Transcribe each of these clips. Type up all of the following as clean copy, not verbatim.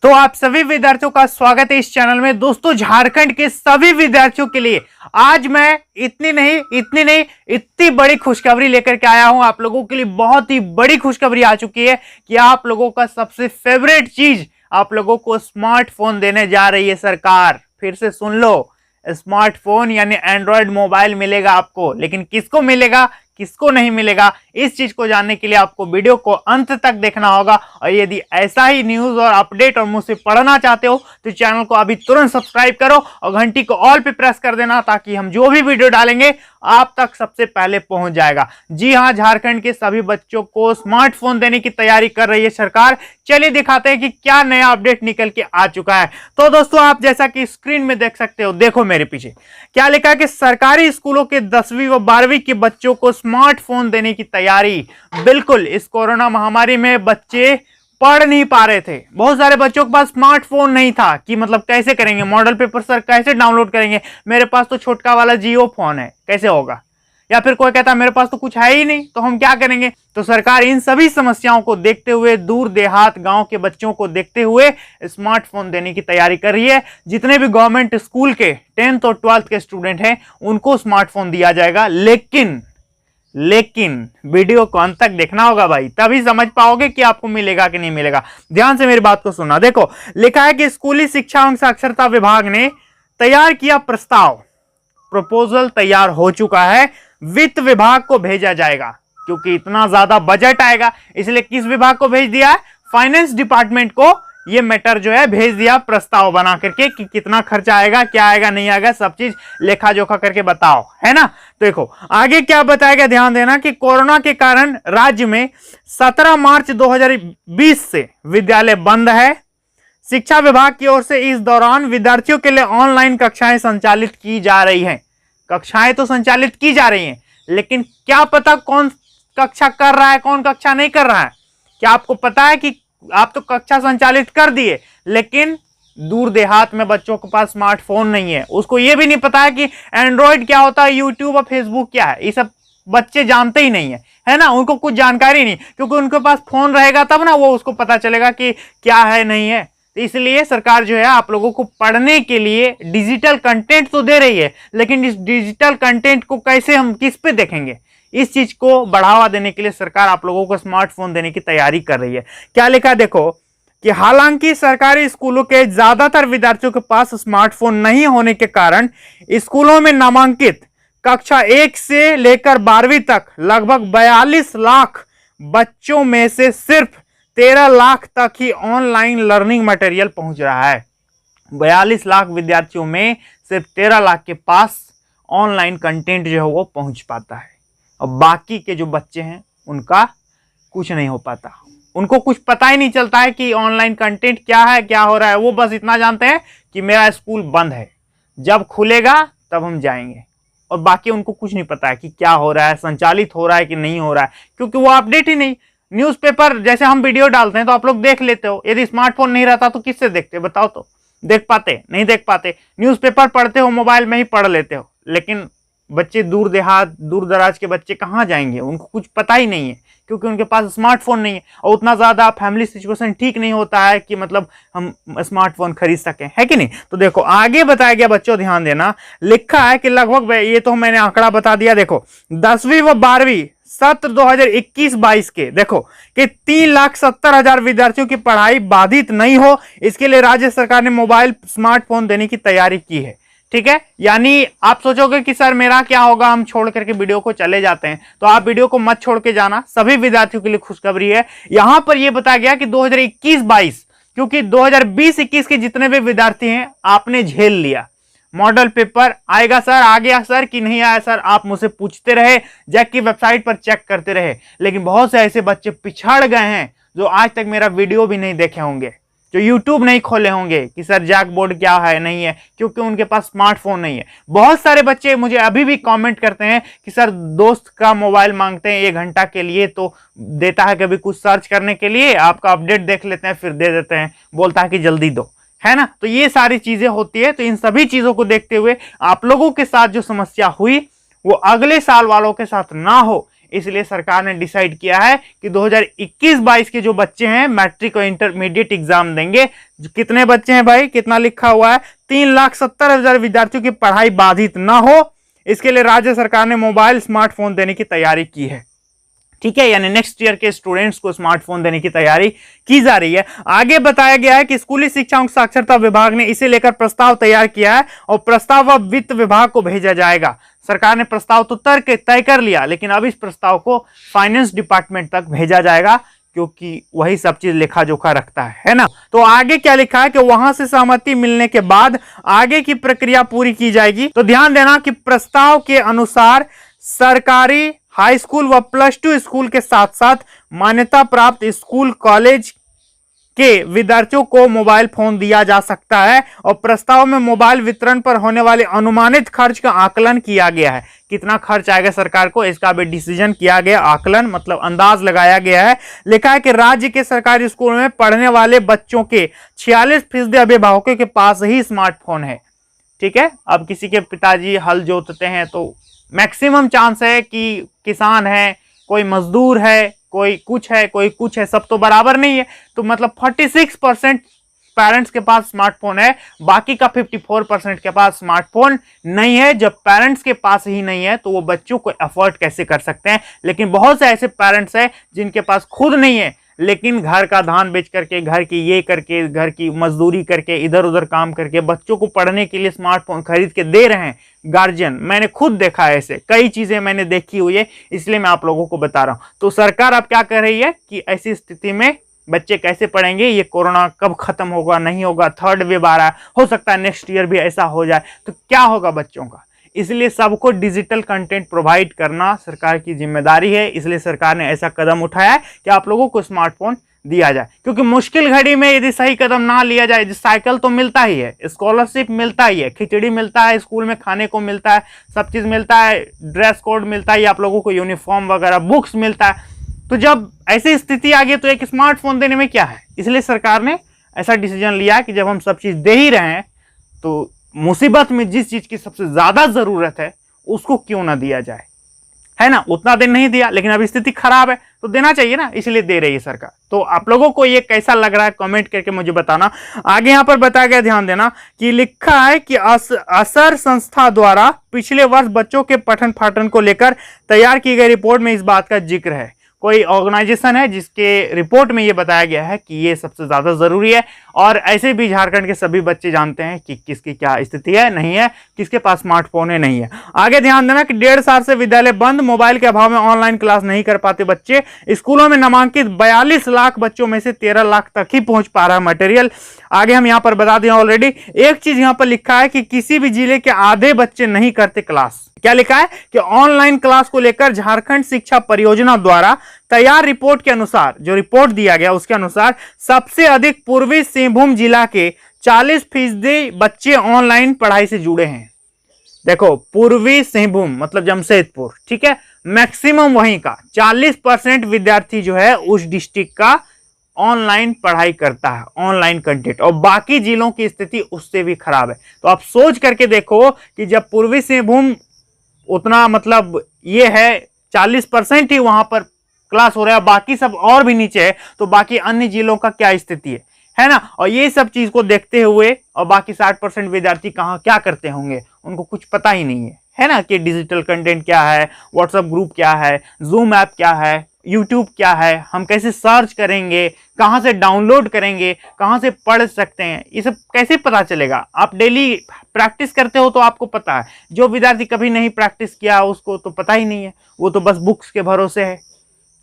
तो आप सभी विद्यार्थियों का स्वागत है इस चैनल में। दोस्तों, झारखंड के सभी विद्यार्थियों के लिए आज मैं इतनी बड़ी खुशखबरी लेकर के आया हूं। आप लोगों के लिए बहुत ही बड़ी खुशखबरी आ चुकी है कि आप लोगों का सबसे फेवरेट चीज आप लोगों को स्मार्टफोन देने जा रही है सरकार। फिर से सुन लो, स्मार्टफोन यानी एंड्रॉयड मोबाइल मिलेगा आपको। लेकिन किसको मिलेगा, किसको नहीं मिलेगा, इस चीज को जानने के लिए आपको वीडियो को अंत तक देखना होगा। और यदि ऐसा ही न्यूज और अपडेट और मुझसे पढ़ना चाहते हो तो चैनल को अभी तुरंत सब्सक्राइब करो और घंटी को ऑल पे प्रेस कर देना, ताकि हम जो भी वीडियो डालेंगे आप तक सबसे पहले पहुंच जाएगा। जी हां, झारखंड के सभी बच्चों को स्मार्टफोन देने की तैयारी कर रही है सरकार। चलिए दिखाते हैं कि क्या नया अपडेट निकल के आ चुका है। तो दोस्तों, आप जैसा कि स्क्रीन में देख सकते हो, देखो मेरे पीछे क्या लिखा है कि सरकारी स्कूलों के 10वीं व 12वीं के बच्चों को स्मार्टफोन देने की तैयारी। बिल्कुल, इस कोरोना महामारी में बच्चे पढ़ नहीं पा रहे थे। बहुत सारे बच्चों के पास स्मार्टफोन नहीं था कि मतलब कैसे करेंगे, मॉडल पेपर सर कैसे डाउनलोड करेंगे, मेरे पास तो छोटका वाला जियो फोन है, कैसे होगा। या फिर कोई कहता मेरे पास तो कुछ है ही नहीं, तो हम क्या करेंगे। तो सरकार इन सभी समस्याओं को देखते हुए, दूर देहात गांव के बच्चों को देखते हुए स्मार्टफोन देने की तैयारी कर रही है। जितने भी गवर्नमेंट स्कूल के 10th और 12th के स्टूडेंट हैं उनको स्मार्टफोन दिया जाएगा। लेकिन वीडियो को अंत तक देखना होगा भाई, तभी समझ पाओगे कि आपको मिलेगा कि नहीं मिलेगा। ध्यान से मेरी बात को सुनना। देखो, लिखा है कि स्कूली शिक्षा एवं साक्षरता विभाग ने तैयार किया प्रस्ताव। प्रपोजल तैयार हो चुका है, वित्त विभाग को भेजा जाएगा। क्योंकि इतना ज्यादा बजट आएगा, इसलिए किस विभाग को भेज दिया है, फाइनेंस डिपार्टमेंट को ये मैटर जो है भेज दिया, प्रस्ताव बना करके कि कितना खर्चा आएगा, क्या आएगा, नहीं आएगा, सब चीज लेखा जोखा करके बताओ, है ना। देखो आगे क्या बताएगा, ध्यान देना कि कोरोना के कारण राज्य में 17 मार्च 2020 से विद्यालय बंद है। शिक्षा विभाग की ओर से इस दौरान विद्यार्थियों के लिए ऑनलाइन कक्षाएं संचालित की जा रही हैं। कक्षाएं तो संचालित की जा रही हैं, लेकिन क्या पता कौन कक्षा कर रहा है, कौन कक्षा नहीं कर रहा है। क्या आपको पता है कि आप तो कक्षा संचालित कर दिए, लेकिन दूर देहात में बच्चों के पास स्मार्टफोन नहीं है, उसको यह भी नहीं पता है कि एंड्रॉइड क्या होता है, यूट्यूब और फेसबुक क्या है। ये सब बच्चे जानते ही नहीं है ना, उनको कुछ जानकारी नहीं, क्योंकि उनके पास फोन रहेगा तब ना वो उसको पता चलेगा कि क्या है नहीं है। तो इसलिए सरकार जो है आप लोगों को पढ़ने के लिए डिजिटल कंटेंट तो दे रही है, लेकिन इस डिजिटल कंटेंट को कैसे हम किस पे देखेंगे, इस चीज को बढ़ावा देने के लिए सरकार आप लोगों को स्मार्टफोन देने की तैयारी कर रही है। क्या लिखा है, देखो कि हालांकि सरकारी स्कूलों के ज्यादातर विद्यार्थियों के पास स्मार्टफोन नहीं होने के कारण स्कूलों में नामांकित कक्षा 1 से लेकर 12वीं तक लगभग 42 लाख बच्चों में से सिर्फ 13 लाख तक ही ऑनलाइन लर्निंग मटेरियल पहुंच रहा है। 42 लाख विद्यार्थियों में सिर्फ 13 लाख के पास ऑनलाइन कंटेंट जो है वो पहुंच पाता है, और बाकी के जो बच्चे हैं उनका कुछ नहीं हो पाता। उनको कुछ पता ही नहीं चलता है कि ऑनलाइन कंटेंट क्या है, क्या हो रहा है। वो बस इतना जानते हैं कि मेरा स्कूल बंद है, जब खुलेगा तब हम जाएंगे, और बाकी उनको कुछ नहीं पता है कि क्या हो रहा है, संचालित हो रहा है कि नहीं हो रहा है, क्योंकि वो अपडेट ही नहीं। न्यूज़पेपर जैसे हम वीडियो डालते हैं तो आप लोग देख लेते हो, यदि स्मार्टफोन नहीं रहता तो किससे देखते, बताओ तो। देख पाते, नहीं देख पाते। न्यूज़पेपर पढ़ते हो, मोबाइल में ही पढ़ लेते हो, लेकिन बच्चे दूर देहात, दूर दराज के बच्चे कहाँ जाएंगे, उनको कुछ पता ही नहीं है, क्योंकि उनके पास स्मार्टफोन नहीं है। और उतना ज्यादा फैमिली सिचुएशन ठीक नहीं होता है कि मतलब हम स्मार्टफोन खरीद सकें, है कि नहीं। तो देखो आगे बताया गया, बच्चों ध्यान देना, लिखा है कि लगभग, ये तो मैंने आंकड़ा बता दिया, देखो 10वीं व 12वीं सत्र 2021-22 के देखो कि 3,70,000 विद्यार्थियों की पढ़ाई बाधित नहीं हो, इसके लिए राज्य सरकार ने मोबाइल स्मार्टफोन देने की तैयारी की है। ठीक है, यानी आप सोचोगे कि सर मेरा क्या होगा, हम छोड़ करके वीडियो को चले जाते हैं, तो आप वीडियो को मत छोड़ के जाना। सभी विद्यार्थियों के लिए खुशखबरी है। यहां पर यह बताया गया कि 2021-22, क्योंकि 2020-21 के जितने भी विद्यार्थी हैं आपने झेल लिया। मॉडल पेपर आएगा सर, आ गया सर कि नहीं आया सर, आप मुझसे पूछते रहे, जैक की वेबसाइट पर चेक करते रहे, लेकिन बहुत से ऐसे बच्चे पिछड़ गए हैं जो आज तक मेरा वीडियो भी नहीं देखे होंगे, जो यूट्यूब नहीं खोले होंगे कि सर जैक बोर्ड क्या है, नहीं है, क्योंकि उनके पास स्मार्टफोन नहीं है। बहुत सारे बच्चे मुझे अभी भी कमेंट करते हैं कि सर दोस्त का मोबाइल मांगते हैं 1 घंटा के लिए, तो देता है कभी कुछ सर्च करने के लिए, आपका अपडेट देख लेते हैं फिर दे देते हैं, बोलता है कि जल्दी दो, है ना। तो ये सारी चीजें होती है। तो इन सभी चीजों को देखते हुए आप लोगों के साथ जो समस्या हुई वो अगले साल वालों के साथ ना हो, इसलिए सरकार ने डिसाइड किया है कि 2021-22 के जो बच्चे हैं मैट्रिक और इंटरमीडिएट एग्जाम देंगे। कितने बच्चे हैं भाई, कितना लिखा हुआ है, 3,70,000 विद्यार्थियों की पढ़ाई बाधित ना हो, इसके लिए राज्य सरकार ने मोबाइल स्मार्टफोन देने की तैयारी की है। ठीक है, यानी नेक्स्ट ईयर के स्टूडेंट्स को स्मार्टफोन देने की तैयारी की जा रही है। आगे बताया गया है कि स्कूली शिक्षा एवं साक्षरता विभाग ने इसे लेकर प्रस्ताव तैयार किया है और प्रस्ताव अब वित्त विभाग को भेजा जाएगा। सरकार ने प्रस्ताव तो तय कर लिया, लेकिन अब इस प्रस्ताव को फाइनेंस डिपार्टमेंट तक भेजा जाएगा, क्योंकि वही सब चीज लेखा जोखा रखता है ना। तो आगे क्या लिखा है कि वहां से सहमति मिलने के बाद आगे की प्रक्रिया पूरी की जाएगी। तो ध्यान देना कि प्रस्ताव के अनुसार सरकारी हाई स्कूल व +2 स्कूल के साथ साथ मान्यता प्राप्त स्कूल कॉलेज के विद्यार्थियों को मोबाइल फोन दिया जा सकता है और प्रस्ताव में मोबाइल वितरण पर होने वाले अनुमानित खर्च का आकलन किया गया है। कितना खर्च आएगा सरकार को, इसका भी डिसीजन किया गया, आकलन मतलब अंदाज लगाया गया है। लिखा है कि राज्य के सरकारी स्कूल में पढ़ने वाले बच्चों के 46% अभिभावकों के पास ही स्मार्टफोन है। ठीक है, अब किसी के पिताजी हल जोतते हैं तो मैक्सिमम चांस है कि किसान है, कोई मजदूर है, कोई कुछ है, कोई कुछ है, सब तो बराबर नहीं है। तो मतलब 46% पेरेंट्स के पास स्मार्टफोन है, बाकी का 54% के पास स्मार्टफोन नहीं है। जब पेरेंट्स के पास ही नहीं है तो वो बच्चों को अफोर्ड कैसे कर सकते हैं। लेकिन बहुत से ऐसे पेरेंट्स हैं जिनके पास खुद नहीं है, लेकिन घर का धान बेच करके, घर की ये करके, घर की मजदूरी करके, इधर उधर काम करके बच्चों को पढ़ने के लिए स्मार्टफोन खरीद के दे रहे हैं गार्जियन। मैंने खुद देखा है, ऐसे कई चीजें मैंने देखी हुई है, इसलिए मैं आप लोगों को बता रहा हूं। तो सरकार अब क्या कर रही है कि ऐसी स्थिति में बच्चे कैसे पढ़ेंगे, ये कोरोना कब खत्म होगा, नहीं होगा, थर्ड वेव आ रहा है, हो सकता है नेक्स्ट ईयर भी ऐसा हो जाए, तो क्या होगा बच्चों का। इसलिए सबको डिजिटल कंटेंट प्रोवाइड करना सरकार की जिम्मेदारी है। इसलिए सरकार ने ऐसा कदम उठाया है कि आप लोगों को स्मार्टफोन दिया जाए, क्योंकि मुश्किल घड़ी में यदि सही कदम ना लिया जाए, साइकिल तो मिलता ही है, स्कॉलरशिप मिलता ही है, खिचड़ी मिलता है, स्कूल में खाने को मिलता है, सब चीज मिलता है, ड्रेस कोड मिलता है, आप लोगों को यूनिफॉर्म वगैरह, बुक्स मिलता है। तो जब ऐसी स्थिति आ गई तो एक स्मार्टफोन देने में क्या है। इसलिए सरकार ने ऐसा डिसीजन लिया कि जब हम सब चीज दे ही रहे हैं तो मुसीबत में जिस चीज की सबसे ज्यादा जरूरत है उसको क्यों ना दिया जाए, है ना। उतना दिन नहीं दिया, लेकिन अब स्थिति खराब है तो देना चाहिए ना, इसलिए दे रही है सरकार। तो आप लोगों को ये कैसा लग रहा है कमेंट करके मुझे बताना। आगे यहां पर बताया गया, ध्यान देना कि लिखा है कि असर संस्था द्वारा पिछले वर्ष बच्चों के पठन पाठन को लेकर तैयार की गई रिपोर्ट में इस बात का जिक्र है। कोई ऑर्गेनाइजेशन है जिसके रिपोर्ट में ये बताया गया है कि ये सबसे ज्यादा जरूरी है। और ऐसे भी झारखंड के सभी बच्चे जानते हैं कि किसकी क्या स्थिति है, नहीं है, किसके पास स्मार्टफोन है, नहीं है। आगे ध्यान देना कि 1.5 साल से विद्यालय बंद, मोबाइल के अभाव में ऑनलाइन क्लास नहीं कर पाते बच्चे। स्कूलों में नामांकित 42 लाख बच्चों में से 13 लाख तक ही पहुंच पा रहा है मटेरियल। आगे हम यहाँ पर बता दें, ऑलरेडी एक चीज यहाँ पर लिखा है कि किसी भी जिले के आधे बच्चे नहीं करते क्लास। क्या लिखा है कि ऑनलाइन क्लास को लेकर झारखंड शिक्षा परियोजना द्वारा तैयार रिपोर्ट के अनुसार, जो रिपोर्ट दिया गया उसके अनुसार सबसे अधिक पूर्वी सिंहभूम जिला के 40% बच्चे ऑनलाइन पढ़ाई से जुड़े हैं। देखो, पूर्वी सिंहभूम मतलब जमशेदपुर, ठीक है, मैक्सिमम वहीं का 40% विद्यार्थी जो है उस डिस्ट्रिक्ट का ऑनलाइन पढ़ाई करता है, ऑनलाइन कंटेंट, और बाकी जिलों की स्थिति उससे भी खराब है। तो आप सोच करके देखो कि जब पूर्वी सिंहभूम उतना मतलब ये है 40% ही वहां पर क्लास हो रहा है, बाकी सब और भी नीचे है, तो बाकी अन्य जिलों का क्या स्थिति है ना। और ये सब चीज को देखते हुए, और बाकी 60% विद्यार्थी कहाँ क्या करते होंगे, उनको कुछ पता ही नहीं है ना, कि डिजिटल कंटेंट क्या है, व्हाट्सएप ग्रुप क्या है, जूम ऐप क्या है, यूट्यूब क्या है, हम कैसे सर्च करेंगे, कहाँ से डाउनलोड करेंगे, कहाँ से पढ़ सकते हैं, ये सब कैसे पता चलेगा। आप डेली प्रैक्टिस करते हो तो आपको पता है, जो विद्यार्थी कभी नहीं प्रैक्टिस किया उसको तो पता ही नहीं है, वो तो बस बुक्स के भरोसे है।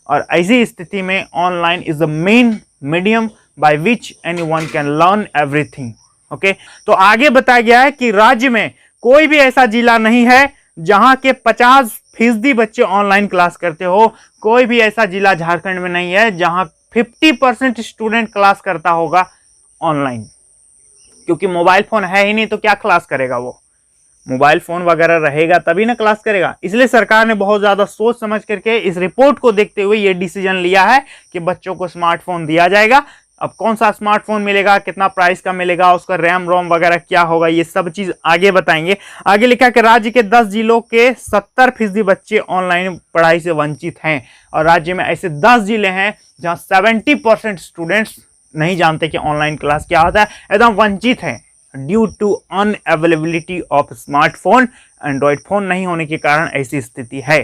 और ऐसी स्थिति में online is the main medium by which anyone can learn everything. Okay, तो आगे बताया गया है कि राज्य में कोई भी ऐसा जिला नहीं है जहां के 50% बच्चे ऑनलाइन क्लास करते हो। कोई भी ऐसा जिला झारखंड में नहीं है जहां 50% स्टूडेंट क्लास करता होगा ऑनलाइन, क्योंकि मोबाइल फोन है ही नहीं तो क्या क्लास करेगा वो। मोबाइल फोन वगैरह रहेगा तभी ना क्लास करेगा। इसलिए सरकार ने बहुत ज्यादा सोच समझ करके इस रिपोर्ट को देखते हुए ये डिसीजन लिया है कि बच्चों को स्मार्टफोन दिया जाएगा, अब कौन सा स्मार्टफोन मिलेगा, कितना प्राइस का मिलेगा, उसका रैम रोम वगैरह क्या होगा, ये सब चीज आगे बताएंगे। आगे लिखा है कि राज्य के 10 जिलों के 70% बच्चे ऑनलाइन पढ़ाई से वंचित हैं, और राज्य में ऐसे 10 जिले हैं जहां 70% स्टूडेंट्स नहीं जानते कि ऑनलाइन क्लास क्या होता है, एकदम वंचित हैं due to unavailability of smartphone. Android phone नहीं होने के कारण ऐसी स्थिति है।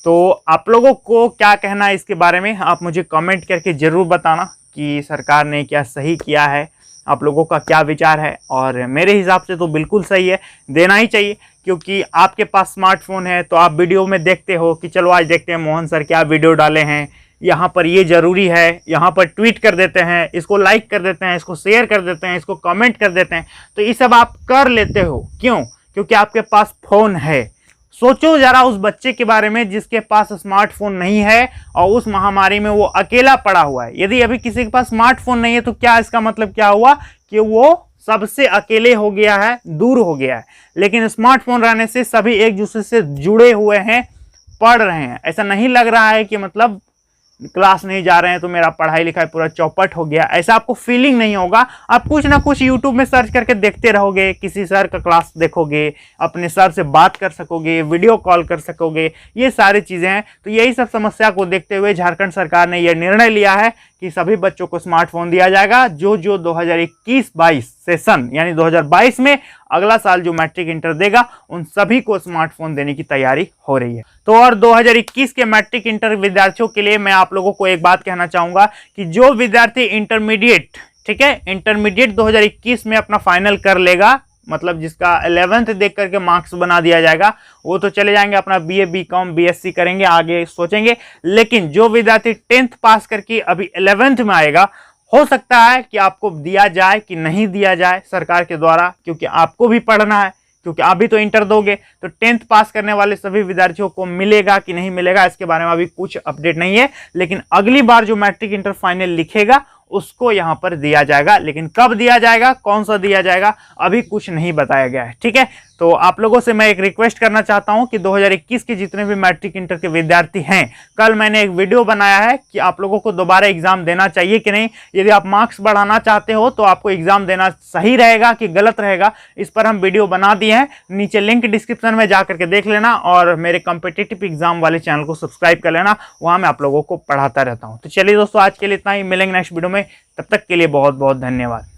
तो आप लोगों को क्या कहना है इसके बारे में, आप मुझे कमेंट करके जरूर बताना कि सरकार ने क्या सही किया है, आप लोगों का क्या विचार है। और मेरे हिसाब से तो बिल्कुल सही है, देना ही चाहिए, क्योंकि आपके पास स्मार्टफोन है तो आप वीडियो में देखते हो कि चलो आज देखते हैं मोहन सर क्या वीडियो डाले हैं, यहाँ पर ये जरूरी है, यहाँ पर ट्वीट कर देते हैं, इसको लाइक कर देते हैं, इसको शेयर कर देते हैं, इसको कमेंट कर देते हैं। तो ये सब आप कर लेते हो, क्यों? क्योंकि आपके पास फोन है। सोचो जरा उस बच्चे के बारे में जिसके पास स्मार्टफोन नहीं है और उस महामारी में वो अकेला पड़ा हुआ है। यदि अभी किसी के पास स्मार्टफोन नहीं है तो क्या इसका मतलब क्या हुआ कि वो सबसे अकेले हो गया है, दूर हो गया है। लेकिन स्मार्टफोन रहने से सभी एक दूसरे से जुड़े हुए हैं, पढ़ रहे हैं। ऐसा नहीं लग रहा है कि मतलब क्लास नहीं जा रहे हैं तो मेरा पढ़ाई लिखाई पूरा चौपट हो गया, ऐसा आपको फीलिंग नहीं होगा। आप कुछ ना कुछ यूट्यूब में सर्च करके देखते रहोगे, किसी सर का क्लास देखोगे, अपने सर से बात कर सकोगे, वीडियो कॉल कर सकोगे, ये सारी चीज़ें हैं। तो यही सब समस्या को देखते हुए झारखंड सरकार ने यह निर्णय लिया है कि सभी बच्चों को स्मार्टफोन दिया जाएगा। जो 2021-22 सेशन यानी 2022 में अगला साल जो मैट्रिक इंटर देगा उन सभी को स्मार्टफोन देने की तैयारी हो रही है। तो और 2021 के मैट्रिक इंटर विद्यार्थियों के लिए मैं आप लोगों को एक बात कहना चाहूंगा कि जो विद्यार्थी इंटरमीडिएट, ठीक है, इंटरमीडिएट 2021 में अपना फाइनल कर लेगा, मतलब जिसका 11th देख करके मार्क्स बना दिया जाएगा, वो तो चले जाएंगे अपना बीए बीकॉम बीएससी करेंगे, आगे सोचेंगे। लेकिन जो विद्यार्थी 10th पास करके अभी 11th में आएगा, हो सकता है कि आपको दिया जाए कि नहीं दिया जाए सरकार के द्वारा, क्योंकि आपको भी पढ़ना है, क्योंकि आप भी तो इंटर दोगे। तो 10th पास करने वाले सभी विद्यार्थियों को मिलेगा कि नहीं मिलेगा इसके बारे में अभी कुछ अपडेट नहीं है। लेकिन अगली बार जो मैट्रिक इंटर फाइनल लिखेगा उसको यहां पर दिया जाएगा। लेकिन कब दिया जाएगा, कौन सा दिया जाएगा, अभी कुछ नहीं बताया गया है। ठीक है, तो आप लोगों से मैं एक रिक्वेस्ट करना चाहता हूं कि 2021 के जितने भी मैट्रिक इंटर के विद्यार्थी हैं, कल मैंने एक वीडियो बनाया है कि आप लोगों को दोबारा एग्जाम देना चाहिए कि नहीं। यदि आप मार्क्स बढ़ाना चाहते हो तो आपको एग्जाम देना सही रहेगा कि गलत रहेगा, इस पर हम वीडियो बना दिए हैं। नीचे लिंक डिस्क्रिप्शन में जाकर के देख लेना, और मेरे कॉम्पिटिटिव एग्जाम वाले चैनल को सब्सक्राइब कर लेना, वहां मैं आप लोगों को पढ़ाता रहता हूं। तो चलिए दोस्तों, आज के लिए इतना ही, मिलेंगे नेक्स्ट वीडियो में। तब तक के लिए बहुत बहुत धन्यवाद।